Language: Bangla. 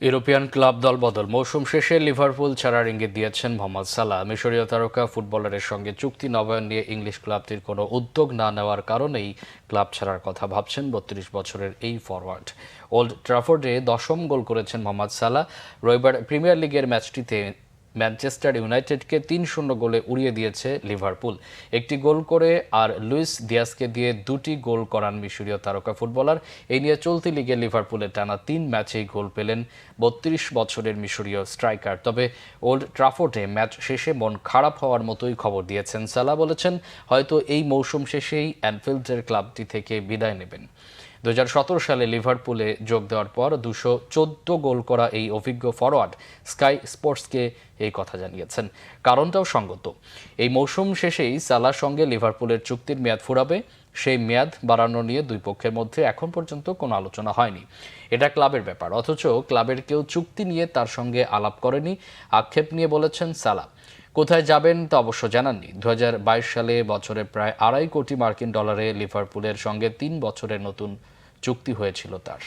ইউরোপিয়ান ক্লাব দলবদল মৌসুম শেষে লিভারপুল ছাড়ার ইঙ্গিত দিয়েছেন মোহাম্মদ সালাহ। মিশরীয় তারকা ফুটবলারের সঙ্গে চুক্তি নবায়ন নিয়ে ইংলিশ ক্লাবটির কোনো উদ্যোগ না নেওয়ার কারণেই ক্লাব ছাড়ার কথা ভাবছেন ৩২ বছরের এই ফরওয়ার্ড। ওল্ড ট্রাফোর্ডে ১০ম গোল করেছেন মোহাম্মদ সালাহ। রবিবার প্রিমিয়ার লিগের ম্যাচটিতে ম্যানচেস্টার ইউনাইটেডকে ৩-০ গোলে উড়িয়ে দিয়েছে লিভারপুল। একটি গোল করে আর লুইস দিয়াসকে দিয়ে দুটি গোল করান মিশরীয় তারকা ফুটবলার। এই নিয়ে চলতি লিগে লিভারপুলের টানা ৩ ম্যাচেই গোল পেলেন ৩২ বছরের মিশরীয় স্ট্রাইকার। তবে ওল্ড ট্রাফোর্ডে ম্যাচ শেষে মন খারাপ হওয়ার মতোই খবর দিয়েছেন সালাহ। বলেছেন, হয়তো এই মৌসুম শেষেই অ্যানফিল্ডের ক্লাবটি থেকে বিদায় নেবেন। ২০১৭ সালে লিভারপুলে যোগ দেওয়ার পর ২১৪ গোল করা এই অভিজ্ঞ ফরোয়ার্ড স্কাই স্পোর্টসকে এই কথা জানিয়েছেন। কারণটাও সঙ্গত। এই মৌসুম শেষেই সালাহর সঙ্গে লিভারপুলের চুক্তির মেয়াদ ফুরাবে। সেই মেয়াদ বাড়ানো নিয়ে দুই পক্ষের মধ্যে এখন পর্যন্ত কোনো আলোচনা হয়নি। এটা ক্লাবের ব্যাপার, অথচ ক্লাবের কেউ চুক্তি নিয়ে তার সঙ্গে আলাপ করেনি, আক্ষেপ নিয়ে বলেছেন সালাহ। কোথায় যাবেন তা অবশ্য জানাননি। ২০২২ সালে বছরে প্রায় $২.৫ কোটি লিভারপুলের সঙ্গে ৩ বছরের নতুন চুক্তি হয়েছিল তার।